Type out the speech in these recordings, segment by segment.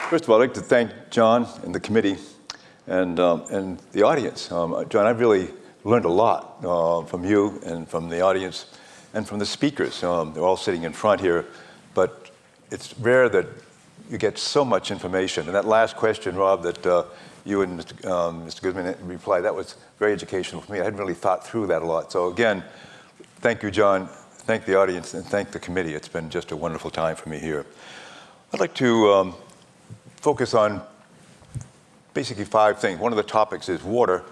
First of all, I'd like to thank John and the committee and the audience. John, I've really learned a lot from you and from the audience and from the speakers. They're all sitting in front here, but it's rare that you get so much information. And that last question, Rob, that you and Mr. Goodman replied, that was very educational for me. I hadn't really thought through that a lot. So again, thank you, John. Thank the audience and thank the committee. It's been just a wonderful time for me here. I'd like to focus on basically 5 things. One of the topics is water,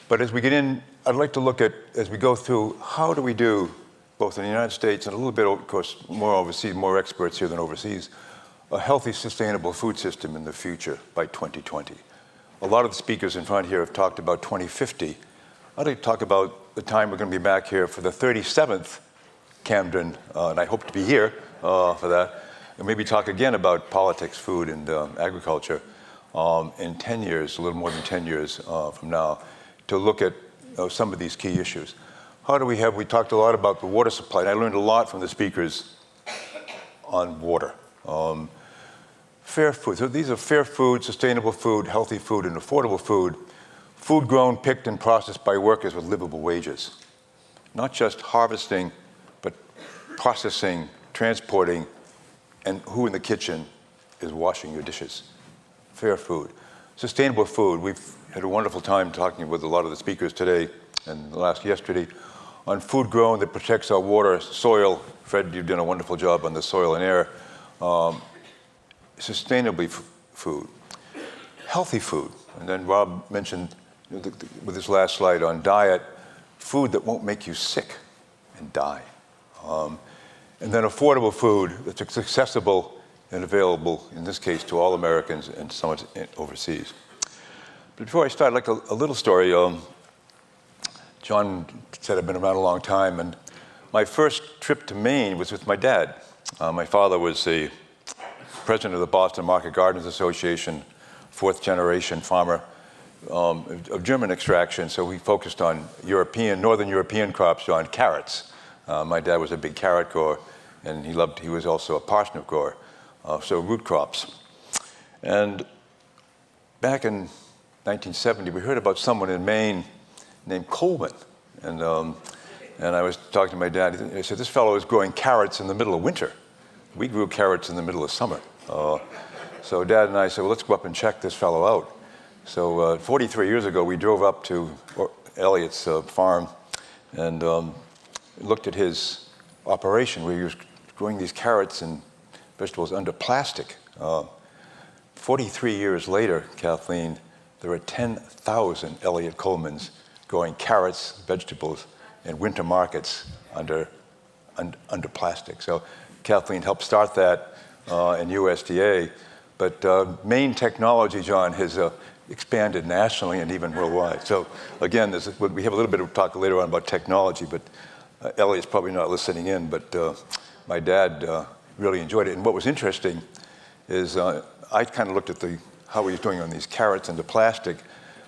but as we get in, I'd like to look at, as we go through, how do we do, both in the United States and a little bit, of course, more overseas, more experts here than overseas, a healthy, sustainable food system in the future by 2020. A lot of the speakers in front here have talked about 2050. I'd like to talk about the time we're going to be back here for the 37th Camden, and I hope to be here for that. And maybe talk again about politics, food, and agriculture in 10 years, a little more than 10 years from now, to look at some of these key issues. We talked a lot about the water supply, and I learned a lot from the speakers on water. Fair food, so these are fair food, sustainable food, healthy food, and affordable food. Food grown, picked, and processed by workers with livable wages. Not just harvesting, but processing, transporting, and who in the kitchen is washing your dishes. Fair food. Sustainable food. We've had a wonderful time talking with a lot of the speakers today and yesterday on food grown that protects our water, soil. Fred, you've done a wonderful job on the soil and air. Sustainably food. Healthy food. And then Rob mentioned with his last slide on diet, food that won't make you sick and die. And then affordable food that's accessible and available, in this case, to all Americans and some overseas. But before I start, I'd like a little story. John said I've been around a long time, and my first trip to Maine was with my dad. My father was the president of the Boston Market Gardens Association, 4th generation farmer of German extraction, so we focused on Northern European crops, on carrots. My dad was a big carrot grower, and he was also a parsnip grower, so root crops. And back in 1970, we heard about someone in Maine named Coleman, and I was talking to my dad. I said, this fellow is growing carrots in the middle of winter. We grew carrots in the middle of summer. So Dad and I said, well, let's go up and check this fellow out. So 43 years ago, we drove up to Elliot's farm and looked at his operation where he was growing these carrots and vegetables under plastic. 43 years later, Kathleen, there are 10,000 Elliot Colemans growing carrots, vegetables, in winter markets under plastic. So Kathleen helped start that in USDA. But Maine technology, John, has expanded nationally and even worldwide. So again, we have a little bit of talk later on about technology, but Elliot's probably not listening in, but my dad really enjoyed it. And what was interesting is I kind of looked at how he was doing on these carrots under plastic,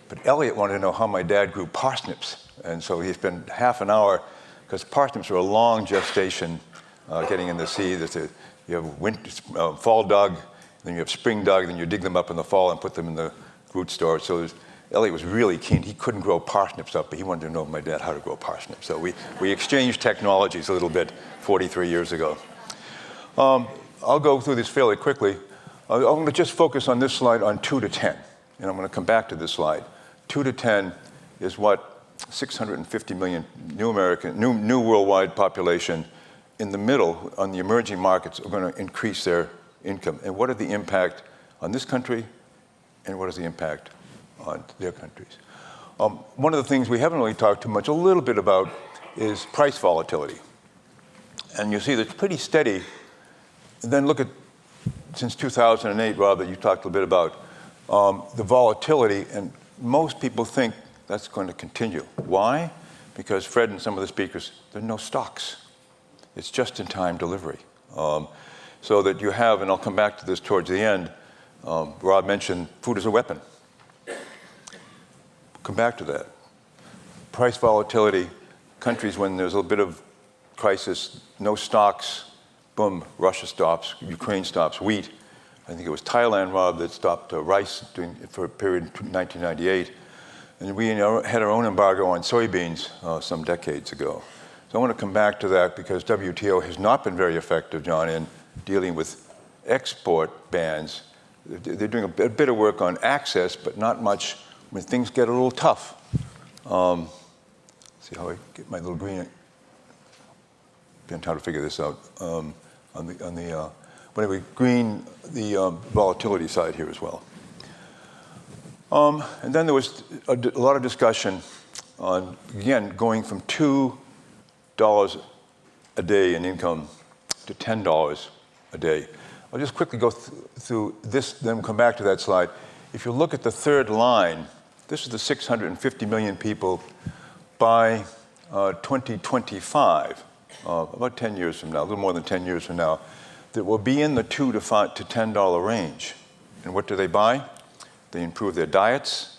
but Elliot wanted to know how my dad grew parsnips. And so he spent half an hour, because parsnips are a long gestation getting in the seed. You have fall dug, then you have spring dug, then you dig them up in the fall and put them in the root storage. So Elliot was really keen. He couldn't grow parsnips up, but he wanted to know my dad how to grow parsnips. So we exchanged technologies a little bit 43 years ago. I'll go through this fairly quickly. I'm going to just focus on this slide on 2 to 10, and I'm going to come back to this slide. 2 to 10 is what 650 million new worldwide population in the middle, on the emerging markets, are going to increase their income. And what are the impact on this country, and what is the impact on their countries? One of the things we haven't really talked too much, a little bit about, is price volatility. And you see that's pretty steady. And then look at, since 2008, Rob, that you talked a little bit about, the volatility, and most people think that's going to continue. Why? Because Fred and some of the speakers, there are no stocks. It's just-in-time delivery. So that you have, and I'll come back to this towards the end, Rob mentioned food as a weapon. Come back to that. Price volatility, countries when there's a little bit of crisis, no stocks, boom, Russia stops, Ukraine stops, wheat, I think it was Thailand, Rob, that stopped rice for a period in 1998. And we had our own embargo on soybeans some decades ago. So I want to come back to that because WTO has not been very effective, John, in dealing with export bans. They're doing a bit of work on access, but not much when things get a little tough. See how I get my little green. I'm trying to figure this out. Whenever we green the volatility side here as well. And then there was a lot of discussion on, again, going from $2 a day in income to $10 a day. I'll just quickly go through this, then we'll come back to that slide. If you look at the third line, this is the 650 million people by 2025, about 10 years from now, a little more than 10 years from now, that will be in the $2 to $10 range. And what do they buy? They improve their diets,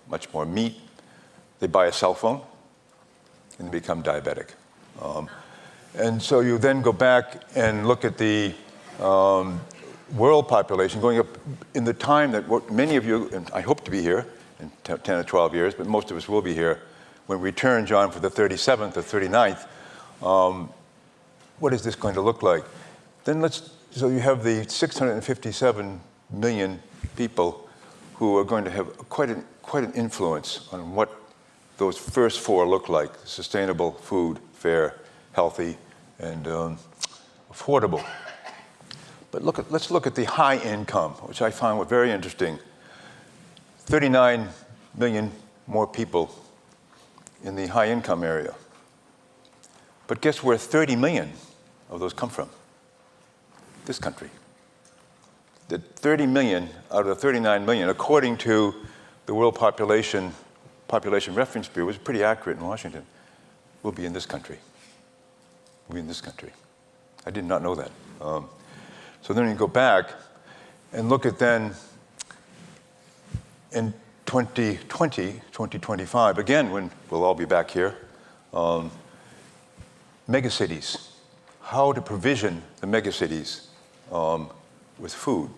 much more meat. They buy a cell phone, and they become diabetic. And so you then go back and look at the world population going up in the time that many of you, and I hope to be here in 10 or 12 years, but most of us will be here, when we return, John, for the 37th or 39th, what is this going to look like? Then so you have the 657 million people who are going to have quite an influence on what those first four look like: sustainable, food, fair, healthy, and affordable. But let's look at the high income, which I found very interesting. 39 million more people in the high income area. But guess where 30 million of those come from? This country. The 30 million out of the 39 million, according to the World Population Reference Bureau, was pretty accurate in Washington, will be in this country. Will be in this country. I did not know that. So then you go back and look at then in 2020, 2025, again, when we'll all be back here, megacities, how to provision the megacities with food.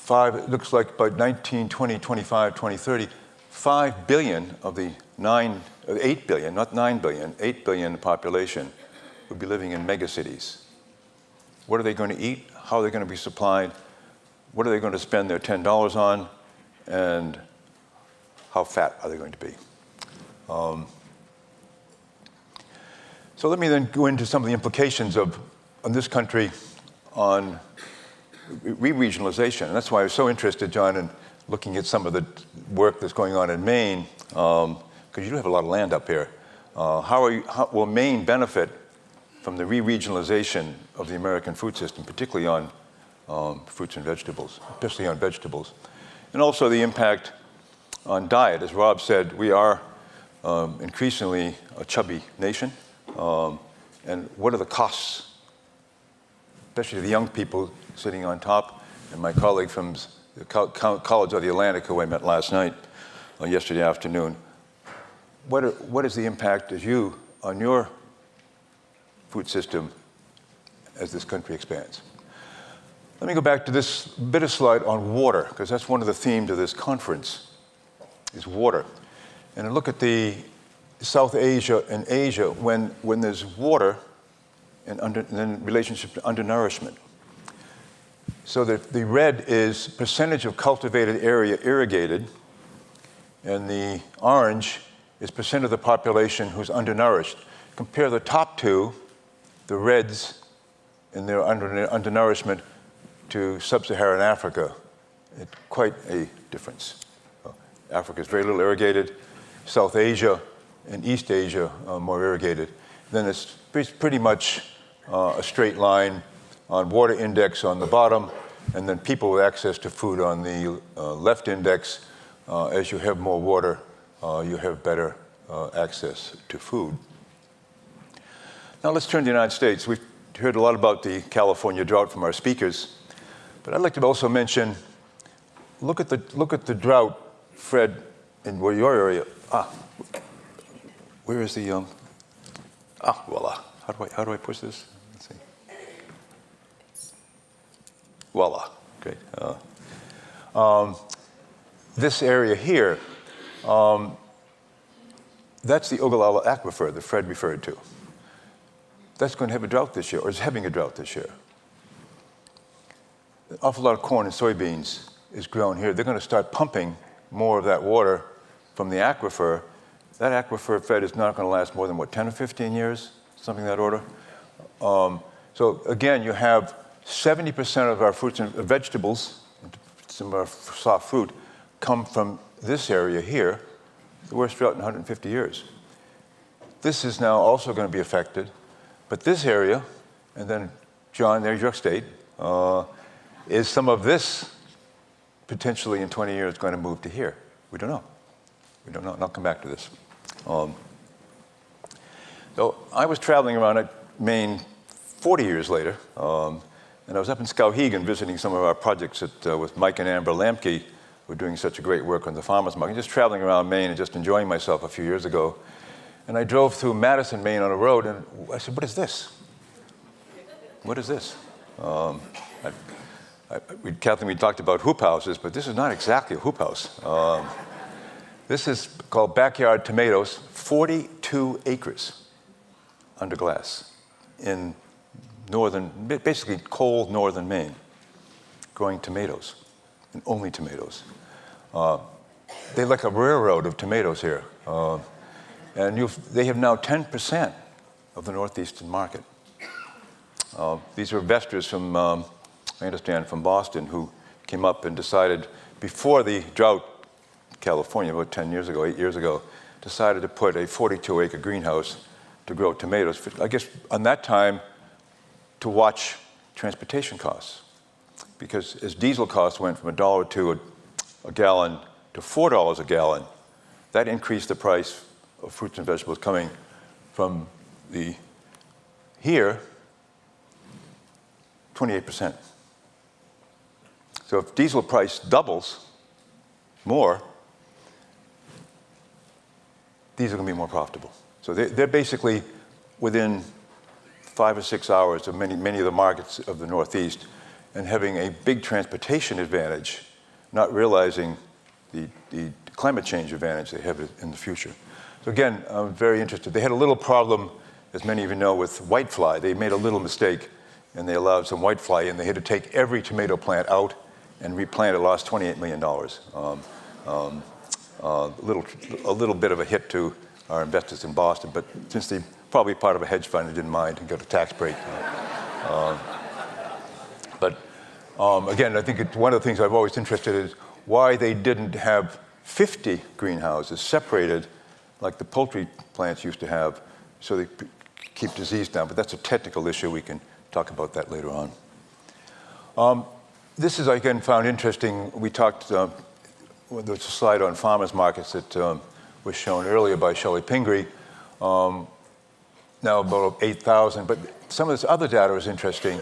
It looks like by 19, 20, 25, 2030, 5 billion of the 8 billion, not 9 billion, 8 billion population will be living in megacities. What are they going to eat? How are they going to be supplied? What are they going to spend their $10 on? And how fat are they going to be? So let me then go into some of the implications on this country on re-regionalization. And that's why I was so interested, John, in looking at some of the work that's going on in Maine, because you do have a lot of land up here. How will Maine benefit from the re-regionalization of the American food system, particularly on fruits and vegetables, especially on vegetables? And also the impact on diet. As Rob said, we are increasingly a chubby nation. And what are the costs, especially the young people sitting on top, and my colleague from the College of the Atlantic, who I met last night, yesterday afternoon. What is the impact on your food system as this country expands? Let me go back to this bit of slide on water, because that's one of the themes of this conference, is water. And look at the South Asia and Asia when there's water and then relationship to undernourishment. So the red is percentage of cultivated area irrigated, and the orange is percent of the population who's undernourished. Compare the top two, the reds and their undernourishment, to sub-Saharan Africa. It's quite a difference. Africa is very little irrigated. South Asia and East Asia are more irrigated. Then it's pretty much a straight line on water index on the bottom, and then people with access to food on the left index. As you have more water, you have better access to food. Now let's turn to the United States. We've heard a lot about the California drought from our speakers, but I'd like to also mention, look at the drought, Fred, in your area. Where is the voila. How do I push this? Let's see. voila. Okay. This area here, that's the Ogallala Aquifer that Fred referred to. That's going to have a drought this year, or is having a drought this year. An awful lot of corn and soybeans is grown here. They're going to start pumping more of that water from the aquifer. That aquifer, Fred, is not going to last more than, what, 10 or 15 years? Something of that order. So again, you have 70% of our fruits and vegetables, some of our soft fruit, come from this area here, the worst drought in 150 years. This is now also going to be affected, but this area, and then, John, there's your state, is some of this potentially in 20 years going to move to here? We don't know. We don't know, and I'll come back to this. So I was traveling around Maine 40 years later, and I was up in Skowhegan visiting some of our projects with Mike and Amber Lamke, who are doing such a great work on the farmers market, just traveling around Maine and just enjoying myself a few years ago. And I drove through Madison, Maine on a road, and I said, what is this? What is this? Kathleen, we talked about hoop houses, but this is not exactly a hoop house. This is called Backyard Tomatoes, 42 acres under glass in northern, basically cold northern Maine, growing tomatoes, and only tomatoes. They're like a railroad of tomatoes here. And they have now 10% of the northeastern market. These are investors from, I understand, from Boston who came up and decided, before the drought in California, about 10 years ago, 8 years ago, decided to put a 42-acre greenhouse to grow tomatoes. I guess on that time, to watch transportation costs. Because as diesel costs went from $1.02 a gallon to $4 a gallon, that increased the price of fruits and vegetables coming from here, 28%. So if diesel price doubles more, these are going to be more profitable. So they're basically within 5 or 6 hours of many of the markets of the Northeast, and having a big transportation advantage, not realizing the climate change advantage they have in the future. So again, I'm very interested. They had a little problem, as many of you know, with whitefly. They made a little mistake, and they allowed some whitefly in. They had to take every tomato plant out and replant it. Lost $28 million. A little bit of a hit to our investors in Boston, but since they're probably part of a hedge fund, they didn't mind and got a tax break. But again, I think one of the things I've always interested in is why they didn't have 50 greenhouses separated like the poultry plants used to have, so they keep disease down. But that's a technical issue. We can talk about that later on. This is, again, found interesting. We talked, there's a slide on farmers markets that was shown earlier by Shelley Pingree. Now about 8,000, but some of this other data is interesting.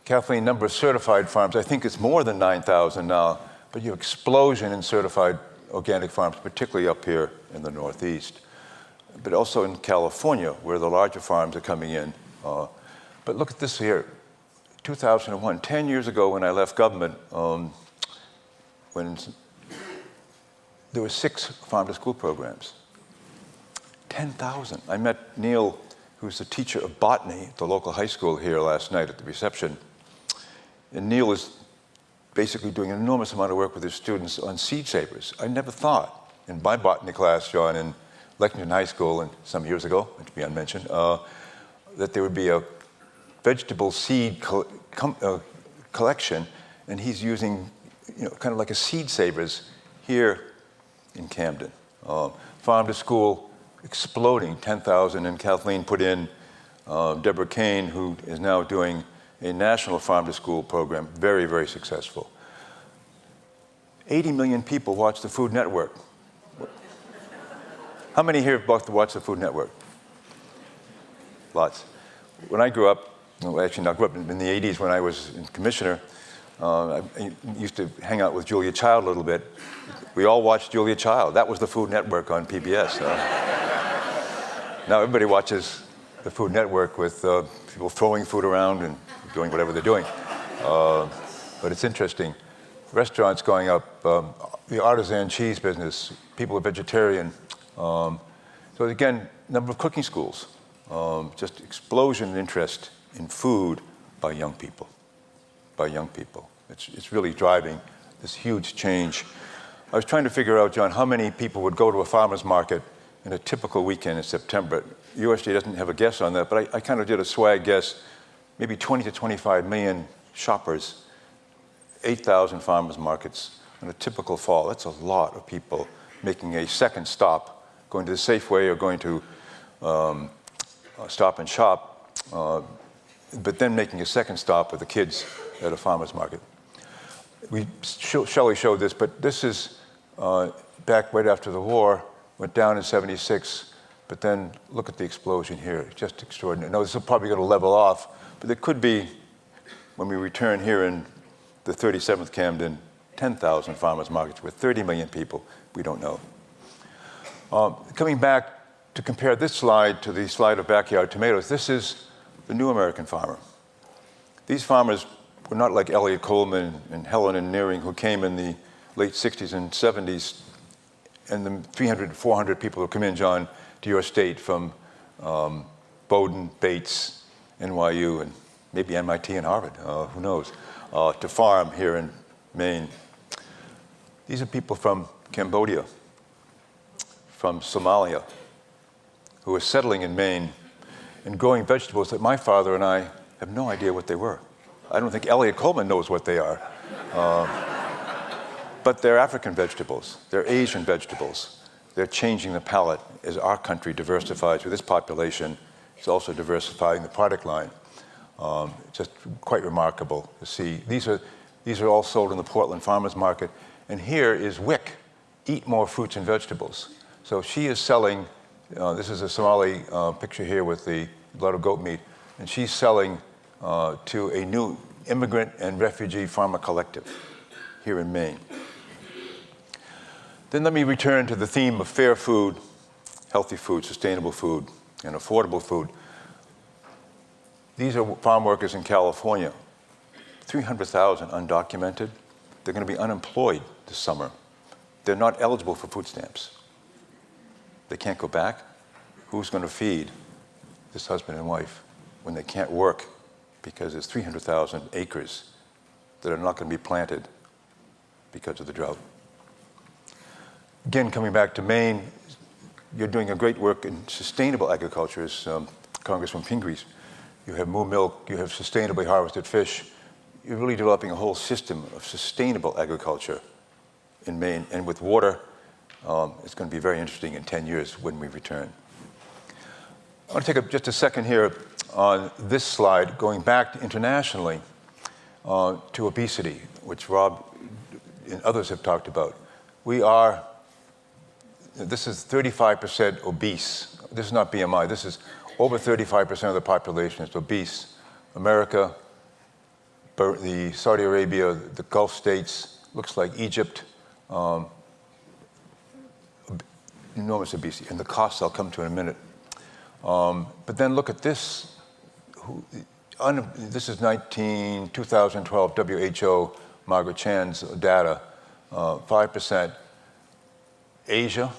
Kathleen, number of certified farms, I think it's more than 9,000 now, but you have explosion in certified organic farms, particularly up here in the Northeast, but also in California, where the larger farms are coming in. But look at this here, 2001, 10 years ago when I left government, when there were 6 farm-to-school programs. 10,000. I met Neil, who's the teacher of botany at the local high school here last night at the reception. And Neil is basically doing an enormous amount of work with his students on seed savers. I never thought in my botany class, John, in Lexington High School, and some years ago, to be unmentioned, that there would be a vegetable seed collection, and he's using, kind of like a seed savers here in Camden. Farm to school exploding, 10,000, and Kathleen put in Deborah Kane, who is now doing a national farm-to-school program, very, very successful. 80 million people watch the Food Network. How many here watch the Food Network? Lots. When I grew up, well, actually, I grew up in the 80s when I was commissioner. I used to hang out with Julia Child a little bit. We all watched Julia Child. That was the Food Network on PBS. Now everybody watches the Food Network with people throwing food around and doing whatever they're doing. but it's interesting. Restaurants going up, the artisan cheese business, people are vegetarian. So again, number of cooking schools, just explosion in interest in food by young people, It's really driving this huge change. I was trying to figure out, John, how many people would go to a farmer's market in a typical weekend in September. USDA doesn't have a guess on that, but I kind of did a swag guess, maybe 20 to 25 million shoppers, 8,000 farmers markets in a typical fall. That's a lot of people making a second stop, going to the Safeway or going to Stop and Shop, but then making a second stop with the kids at a farmer's market. Shelley showed this, but this is back right after the war, went down in '76, but then look at the explosion here, just extraordinary. Now, this is probably going to level off, but there could be, when we return here in the 37th Camden, 10,000 farmers markets with 30 million people. We don't know. Coming back to compare this slide to the slide of backyard tomatoes, this is the new American farmer. These farmers were not like Elliott Coleman and Helen and Nearing, who came in the late 60s and 70s, and the 300, 400 people who come in, John, to your state from Bowdoin, Bates, NYU, and maybe MIT and Harvard, who knows, to farm here in Maine. These are people from Cambodia, from Somalia, who are settling in Maine and growing vegetables that my father and I have no idea what they were. I don't think Elliott Coleman knows what they are. But they're African vegetables, they're Asian vegetables. They're changing the palate as our country diversifies with this population. It's also diversifying the product line. Just quite remarkable to see. These are all sold in the Portland Farmers Market. And here is WIC, Eat More Fruits and Vegetables. So she is selling, this is a Somali picture here with a lot of goat meat, and she's selling to a new immigrant and refugee farmer collective here in Maine. Then let me return to the theme of fair food, healthy food, sustainable food, and affordable food. These are farm workers in California, 300,000 undocumented. They're going to be unemployed this summer. They're not eligible for food stamps. They can't go back. Who's going to feed this husband and wife when they can't work because there's 300,000 acres that are not going to be planted because of the drought? Again, coming back to Maine, you're doing a great work in sustainable agriculture, as Congressman Pingree. You have moo milk, you have sustainably harvested fish. You're really developing a whole system of sustainable agriculture in Maine. And with water, it's going to be very interesting in 10 years when we return. I want to take just a second here on this slide, going back internationally to obesity, which Rob and others have talked about. This is 35% obese. This is not BMI. This is over 35% of the population is obese. America, the Saudi Arabia, the Gulf states, looks like Egypt, enormous obesity. And the costs I'll come to in a minute. But then look at this. This is 2012 WHO, Margaret Chan's data, 5%. Asia,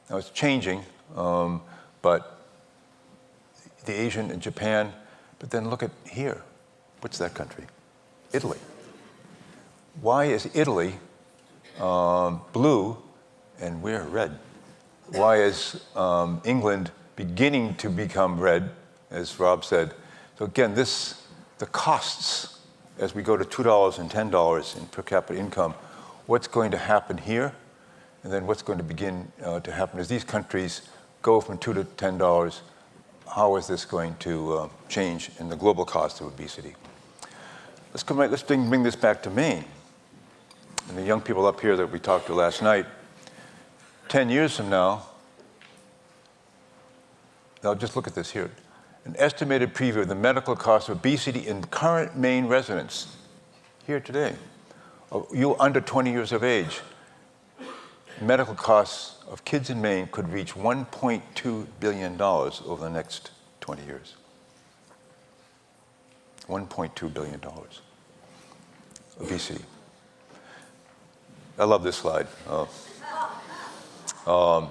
now it's changing, but the Asian and Japan, but then look at here. What's that country? Italy. Why is Italy blue and we're red? Why is England beginning to become red, as Rob said? So again, the costs as we go to $2 and $10 in per capita income, what's going to happen here? And then what's going to begin to happen as these countries go from $2 to $10, how is this going to change in the global cost of obesity? Let's bring this back to Maine. And the young people up here that we talked to last night, 10 years from now, just look at this here. An estimated preview of the medical cost of obesity in current Maine residents here today. You under 20 years of age, medical costs of kids in Maine could reach $1.2 billion over the next 20 years. $1.2 billion. obesity. I love this slide.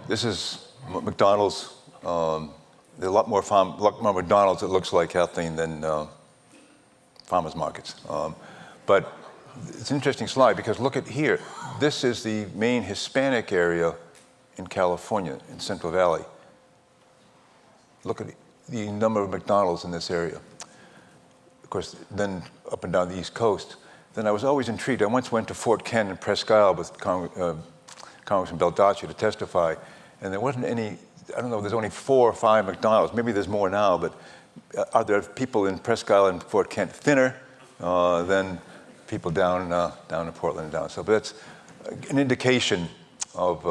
This is McDonald's. There are a lot more McDonald's, it looks like, Kathleen, than farmers markets. But it's an interesting slide because look at here. This is the main Hispanic area in California, in Central Valley. Look at the number of McDonald's in this area. Of course, then up and down the East Coast. Then I was always intrigued. I once went to Fort Kent in Presque Isle with Congressman Baldacci to testify, and there wasn't any, I don't know, there's only 4 or 5 McDonald's. Maybe there's more now, but are there people in Presque Isle and Fort Kent thinner than people down in Portland and down? So, but that's an indication of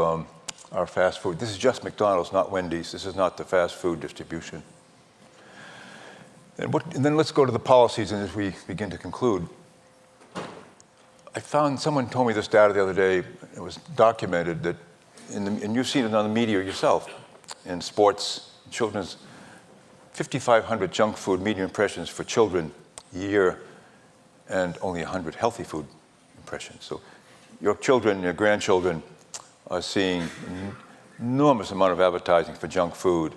our fast food. This is just McDonald's, not Wendy's. This is not the fast food distribution. And then let's go to the policies, and as we begin to conclude, I found someone told me this data the other day. It was documented that, and you've seen it on the media yourself, in sports, children's, 5,500 junk food media impressions for children a year, and only 100 healthy food impressions. So your children, your grandchildren are seeing an enormous amount of advertising for junk food,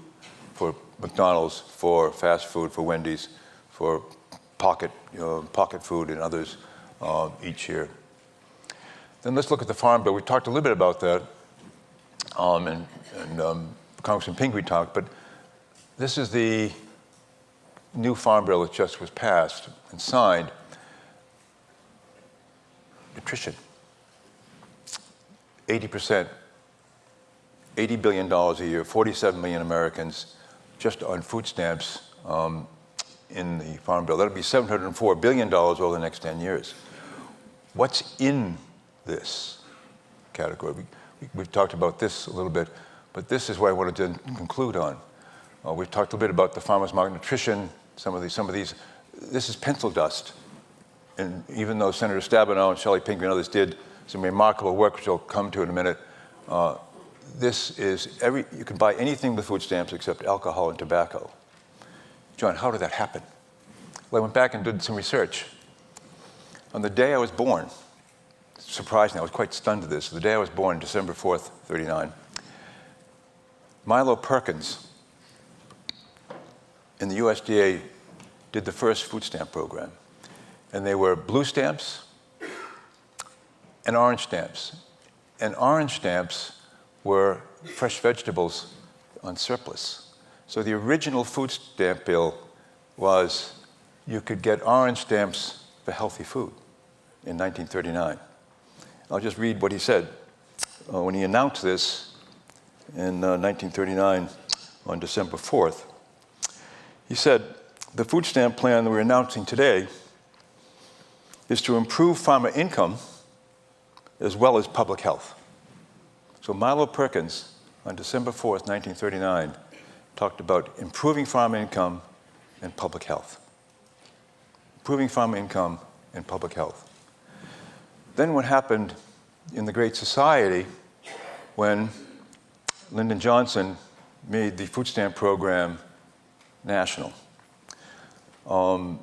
for McDonald's, for fast food, for Wendy's, for pocket food and others each year. Then let's look at the Farm Bill. We talked a little bit about that, and Congressman Pingree talked, but this is the new Farm Bill that just was passed and signed. Nutrition. 80%, $80 billion a year, 47 million Americans just on food stamps in the Farm Bill. That'll be $704 billion over the next 10 years. What's in this category? We've talked about this a little bit, but this is what I wanted to conclude on. We've talked a little bit about the farmers market nutrition, some of these. This is pencil dust. And even though Senator Stabenow and Shelley Pingree and others did some remarkable work, which I'll come to in a minute, this is you can buy anything with food stamps except alcohol and tobacco. John, how did that happen? Well, I went back and did some research. On the day I was born, surprisingly, I was quite stunned to this. The day I was born, December 4th, 39, Milo Perkins in the USDA did the first food stamp program. And they were blue stamps and orange stamps. And orange stamps were fresh vegetables on surplus. So the original food stamp bill was you could get orange stamps for healthy food in 1939. I'll just read what he said when he announced this in 1939 on December 4th. He said, "The food stamp plan that we're announcing today is to improve farmer income as well as public health." So Milo Perkins, on December 4th, 1939, talked about improving farmer income and public health. Improving farmer income and public health. Then what happened in the Great Society when Lyndon Johnson made the food stamp program national. On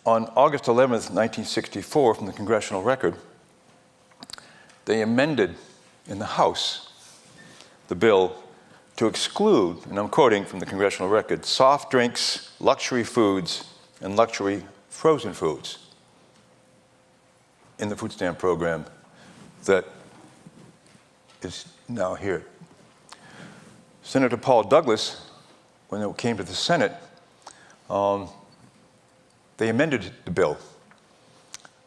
August 11th, 1964, from the Congressional Record, they amended in the House the bill to exclude, and I'm quoting from the Congressional Record, soft drinks, luxury foods, and luxury frozen foods in the food stamp program that is now here. Senator Paul Douglas, when it came to the Senate, they amended the bill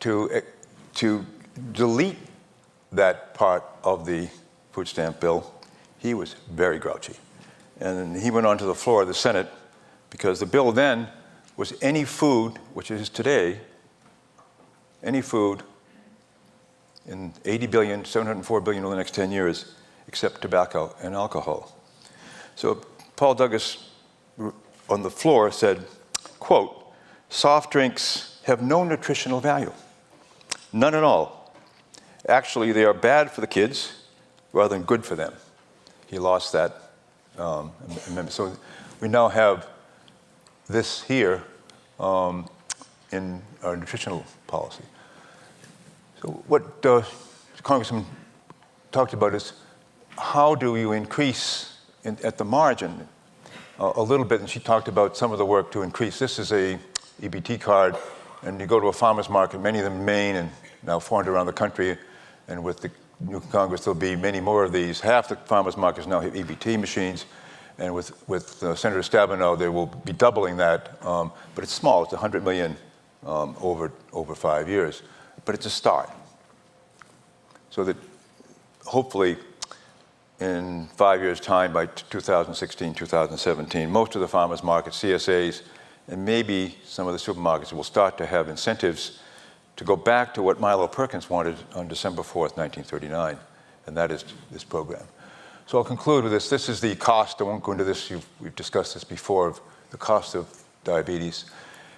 to delete that part of the food stamp bill. He was very grouchy. And he went onto the floor of the Senate because the bill then was any food, which is today, any food in 80 billion, 704 billion over the next 10 years, except tobacco and alcohol. So Paul Douglas on the floor said, quote, "Soft drinks have no nutritional value, none at all. Actually, they are bad for the kids rather than good for them." He lost that amendment. So we now have this here in our nutritional policy. So what Congressman talked about is how do you increase at the margin a little bit, and she talked about some of the work to increase. This is a EBT card, and you go to a farmer's market, many of them in Maine and now 400 around the country, and with the new Congress there'll be many more of these. Half the farmers markets now have EBT machines, and with Senator Stabenow, they will be doubling that, but it's small. It's $100 million over 5 years, but it's a start. So that hopefully in 5 years' time, by 2016, 2017, most of the farmers markets, CSAs, and maybe some of the supermarkets will start to have incentives to go back to what Milo Perkins wanted on December 4th, 1939, and that is this program. So I'll conclude with this. This is the cost. I won't go into this. We've discussed this before, of the cost of diabetes.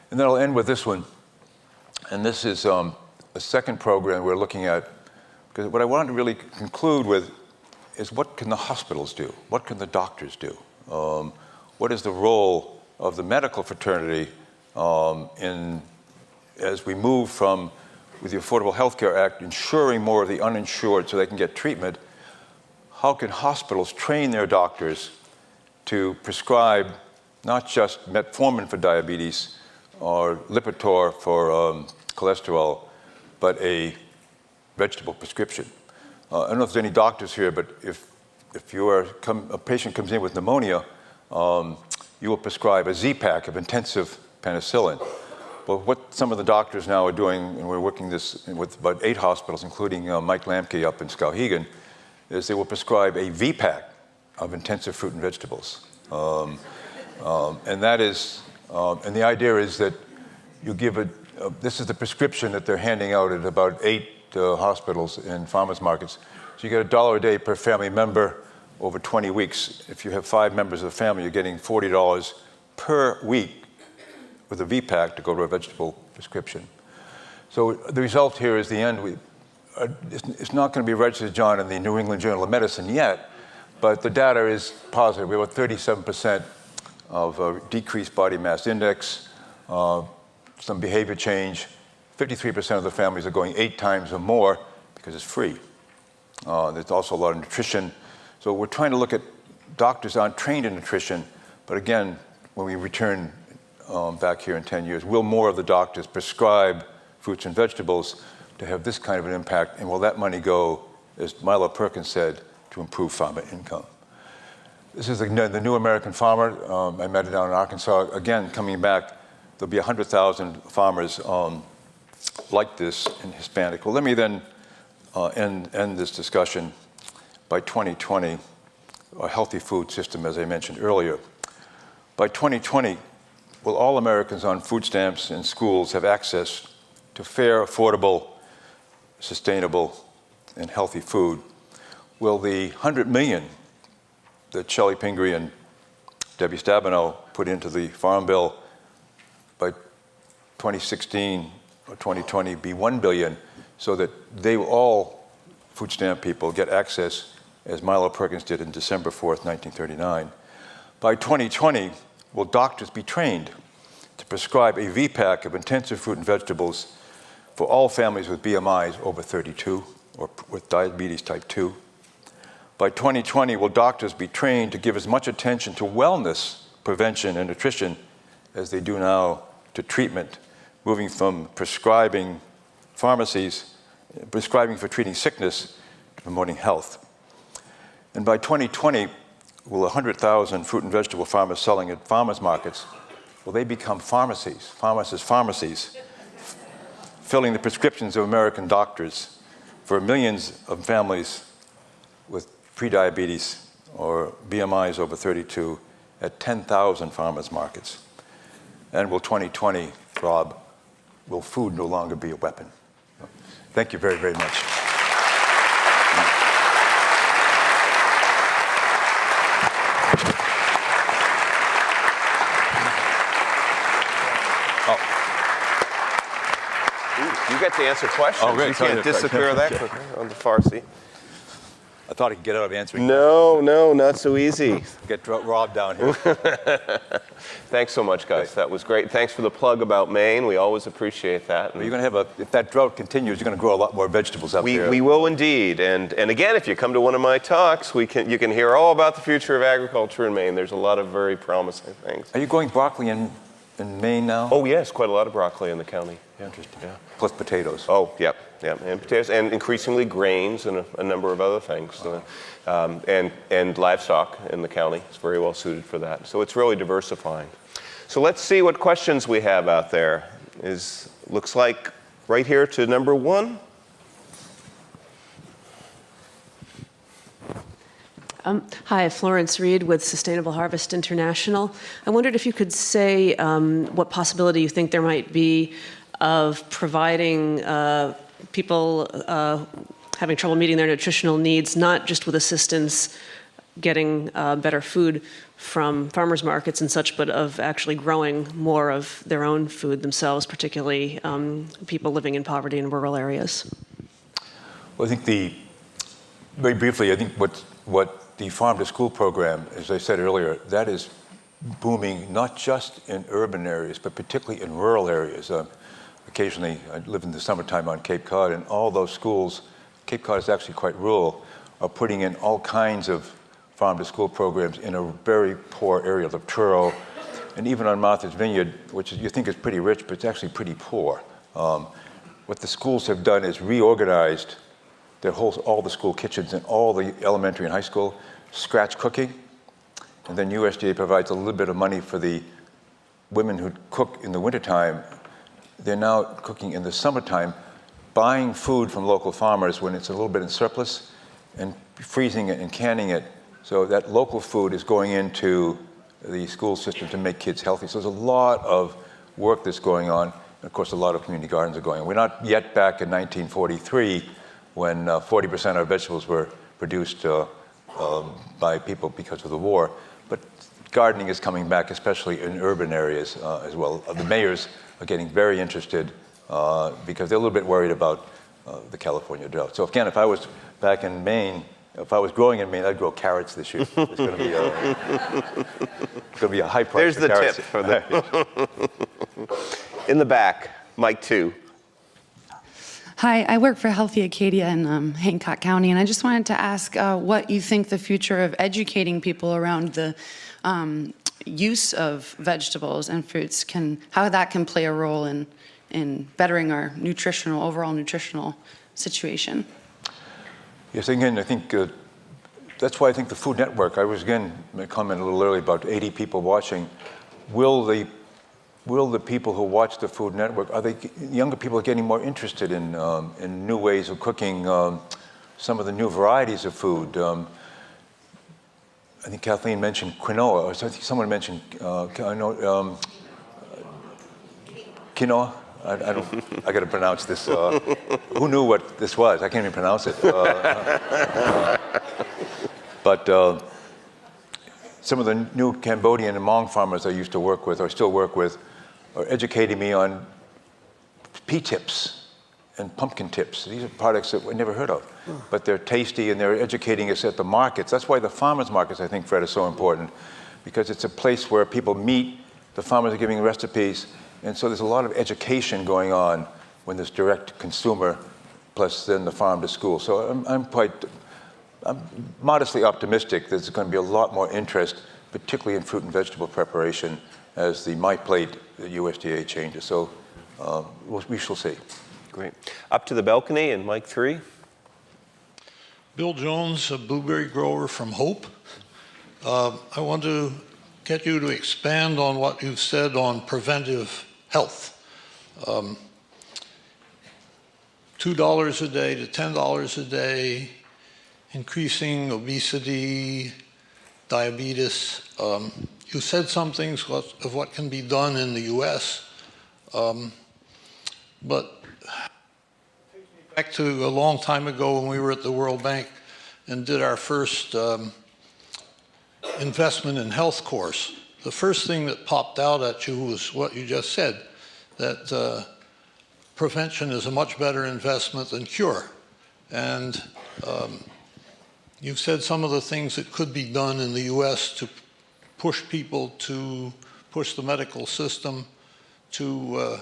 And then I'll end with this one. And this is a second program we're looking at, because what I wanted to really conclude with is what can the hospitals do? What can the doctors do? What is the role of the medical fraternity as we move from, with the Affordable Health Care Act, ensuring more of the uninsured so they can get treatment? How can hospitals train their doctors to prescribe not just metformin for diabetes or Lipitor for cholesterol, but a vegetable prescription? I don't know if there's any doctors here, but if a patient comes in with pneumonia, you will prescribe a Z-Pack of intensive penicillin. Well, what some of the doctors now are doing, and we're working this with about 8 hospitals, including Mike Lamke up in Skowhegan, is they will prescribe a V-Pack of intensive fruit and vegetables. And that is, and the idea is that you give this is the prescription that they're handing out at about 8 hospitals and farmers markets. So you get $1 a day per family member over 20 weeks. If you have 5 members of the family, you're getting $40 per week with a V-Pack to go to a vegetable prescription. So the result here is the end. It's not going to be registered, John, in the New England Journal of Medicine yet, but the data is positive. We have about 37% of decreased body mass index, some behavior change. 53% of the families are going 8 times or more because it's free. There's also a lot of nutrition. So we're trying to look at doctors aren't trained in nutrition, but again, when we return back here in 10 years, will more of the doctors prescribe fruits and vegetables to have this kind of an impact? And will that money go, as Milo Perkins said, to improve farmer income? This is the New American Farmer. I met it down in Arkansas. Again, coming back, there'll be 100,000 farmers like this in Hispanic. Well, let me then end this discussion. By 2020, a healthy food system, as I mentioned earlier. By 2020, will all Americans on food stamps in schools have access to fair, affordable, sustainable, and healthy food? Will the 100 million that Shelley Pingree and Debbie Stabenow put into the Farm Bill by 2016 or 2020 be 1 billion, so that they will all food stamp people get access, as Milo Perkins did in December 4th, 1939. By 2020, will doctors be trained to prescribe a V-Pack of intensive fruit and vegetables for all families with BMIs over 32 or with diabetes type 2? By 2020, will doctors be trained to give as much attention to wellness, prevention, and nutrition as they do now to treatment, moving from prescribing for treating sickness to promoting health? And by 2020, will 100,000 fruit and vegetable farmers selling at farmers markets, will they become pharmacies, filling the prescriptions of American doctors for millions of families with prediabetes or BMIs over 32 at 10,000 farmers markets? And will 2020, Rob, will food no longer be a weapon? Thank you very, very much. You get to answer questions. Oh, great. You can't disappear that quickly on the far seat. I thought I could get out of answering. No, not so easy. Get robbed down here. Thanks so much, guys. That was great. Thanks for the plug about Maine. We always appreciate that. Well, you're going to have if that drought continues, you're going to grow a lot more vegetables up there. We will indeed. And again, if you come to one of my talks, you can hear all about the future of agriculture in Maine. There's a lot of very promising things. Are you growing broccoli in Maine now? Oh, yes, quite a lot of broccoli in the county. Interesting. Yeah. Plus potatoes. Oh, yeah, and potatoes, and increasingly grains and a number of other things, and livestock in the county. It's very well suited for that. So it's really diversifying. So let's see what questions we have out there. Looks like right here to number 1. Hi, Florence Reed with Sustainable Harvest International. I wondered if you could say what possibility you think there might be of providing people having trouble meeting their nutritional needs, not just with assistance getting better food from farmers markets and such, but of actually growing more of their own food themselves, particularly people living in poverty in rural areas. Well, I think very briefly, I think what the Farm to School program, as I said earlier, that is booming not just in urban areas, but particularly in rural areas. Occasionally, I live in the summertime on Cape Cod, and all those schools, Cape Cod is actually quite rural, are putting in all kinds of Farm to School programs in a very poor area, the Truro, and even on Martha's Vineyard, which you think is pretty rich, but it's actually pretty poor. What the schools have done is reorganized all the school kitchens in all the elementary and high school, scratch cooking, and then USDA provides a little bit of money for the women who cook in the wintertime. They're now cooking in the summertime, buying food from local farmers when it's a little bit in surplus, and freezing it and canning it, so that local food is going into the school system to make kids healthy. So there's a lot of work that's going on, and of course a lot of community gardens are going on. We're not yet back in 1943, when 40% of our vegetables were produced by people because of the war. But gardening is coming back, especially in urban areas as well. The mayors are getting very interested because they're a little bit worried about the California drought. So again, if I was back in Maine, if I was growing in Maine, I'd grow carrots this year. It's going to be a high price for carrots. There's the tip for the in the back, Mike 2. Hi, I work for Healthy Acadia in Hancock County, and I just wanted to ask what you think the future of educating people around the use of vegetables and fruits how that can play a role in bettering our overall nutritional situation. Yes, again, I think that's why I think the Food Network, I was again commenting a little earlier about 80 people watching. Will the people who watch the Food Network, younger people are getting more interested in new ways of cooking, some of the new varieties of food. I think Kathleen mentioned quinoa, or I think someone mentioned quinoa. I got to pronounce this. Who knew what this was? I can't even pronounce it. But some of the new Cambodian and Hmong farmers I used to work with, or still work with, are educating me on pea tips and pumpkin tips. These are products that we never heard of, but they're tasty, and they're educating us at the markets. That's why the farmers markets, I think, Fred, is so important, because it's a place where people meet, the farmers are giving recipes, and so there's a lot of education going on when there's direct consumer, plus then the farm to school. So I'm modestly optimistic that there's going to be a lot more interest, particularly in fruit and vegetable preparation, as the My Plate, the USDA changes. So we shall see. Great. Up to the balcony in Mike 3. Bill Jones, a blueberry grower from Hope. I want to get you to expand on what you've said on preventive health. $2 a day to $10 a day, increasing obesity, diabetes. You said some things of what can be done in the US, but back to a long time ago when we were at the World Bank and did our first investment in health course. The first thing that popped out at you was what you just said, that prevention is a much better investment than cure. And You've said some of the things that could be done in the U.S. to push people to push the medical system to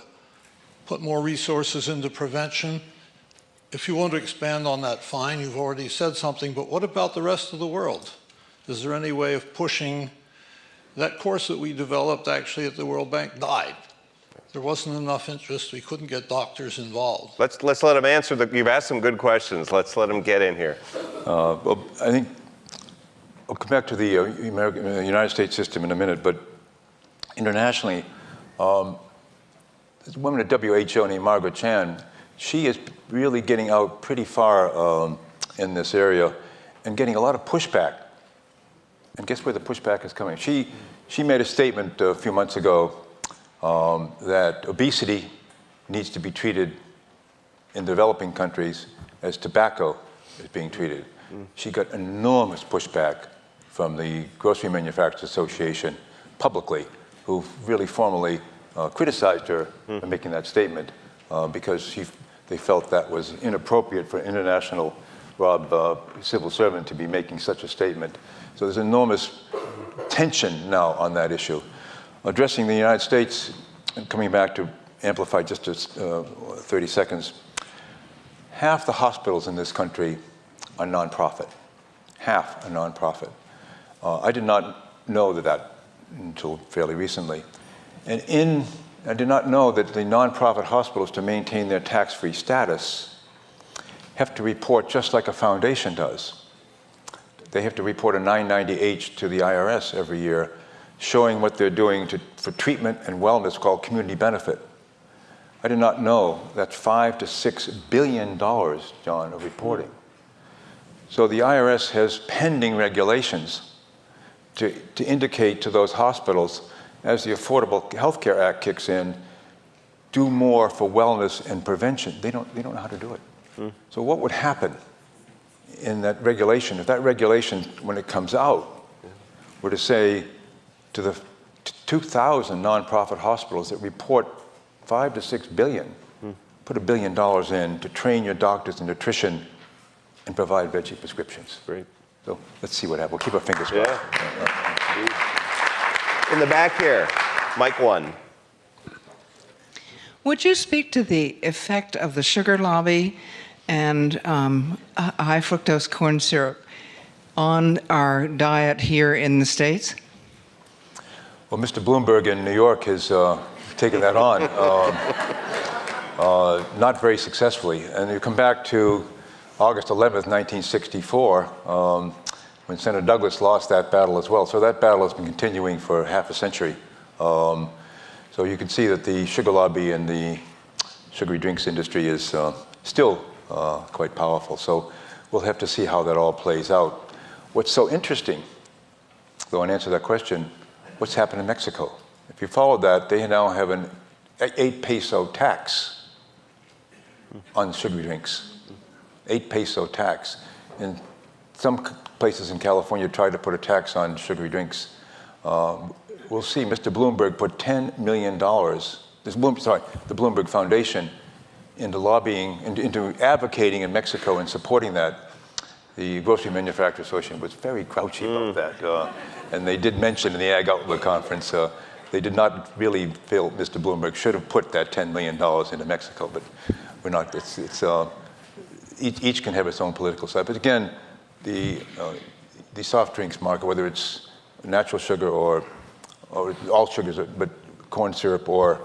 put more resources into prevention. If you want to expand on that, fine, you've already said something, but what about the rest of the world? Is there any way of pushing that course that we developed actually at the World Bank died? There wasn't enough interest, we couldn't get doctors involved. Let's let him answer. You've asked some good questions. Let's let him get in here. Well, I think I'll come back to the United States system in a minute, but internationally, there's a woman at WHO named Margaret Chan. She is really getting out pretty far in this area and getting a lot of pushback. And guess where the pushback is coming? She made a statement a few months ago that obesity needs to be treated in developing countries as tobacco is being treated. She got enormous pushback from the Grocery Manufacturers Association publicly, who really formally criticized her for making that statement because they felt that was inappropriate for an international civil servant to be making such a statement. So there's enormous tension now on that issue. Addressing the United States, and coming back to amplify just 30 seconds, half the hospitals in this country are nonprofit. Half are nonprofit. I did not know that until fairly recently. And I did not know that the nonprofit hospitals, to maintain their tax-free status, have to report just like a foundation does. They have to report a 990H to the IRS every year, showing what they're doing for treatment and wellness called community benefit. I did not know that's $5 to $6 billion, John, of reporting. So the IRS has pending regulations to indicate to those hospitals, as the Affordable Health Care Act kicks in, do more for wellness and prevention. They don't know how to do it. So what would happen in that regulation, if that regulation, when it comes out, were to say to the 2,000 nonprofit hospitals that report $5 to $6 billion, put $1 billion in to train your doctors in nutrition and provide veggie prescriptions. Great. So let's see what happens. We'll keep our fingers crossed. In the back here, mic 1. Would you speak to the effect of the sugar lobby and high fructose corn syrup on our diet here in the States? Well, Mr. Bloomberg in New York has taken that on, not very successfully. And you come back to August 11th, 1964, when Senator Douglas lost that battle as well. So that battle has been continuing for half a century. So you can see that the sugar lobby and the sugary drinks industry is still quite powerful. So we'll have to see how that all plays out. What's so interesting, though, in answer to that question, what's happened in Mexico? If you follow that, they now have an 8 peso tax on sugary drinks. 8 peso tax. In some places in California tried to put a tax on sugary drinks. We'll see. Mr. Bloomberg put $10 million, the Bloomberg Foundation, into lobbying, into advocating in Mexico and supporting that. The Grocery Manufacturers Association was very grouchy about that. And they did mention in the Ag Outlook Conference, they did not really feel Mr. Bloomberg should have put that $10 million into Mexico, but we're not, each can have its own political side. But again, the soft drinks market, whether it's natural sugar or all sugars, but corn syrup or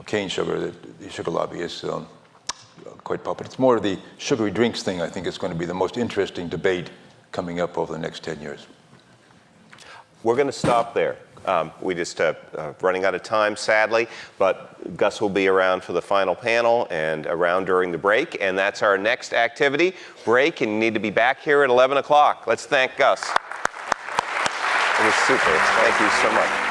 cane sugar, the sugar lobby is quite popular. It's more of the sugary drinks thing, I think, is going to be the most interesting debate coming up over the next 10 years. We're going to stop there. We just running out of time, sadly, but Gus will be around for the final panel and around during the break, and that's our next activity. Break, and you need to be back here at 11 o'clock. Let's thank Gus. It was super. Thank you so much.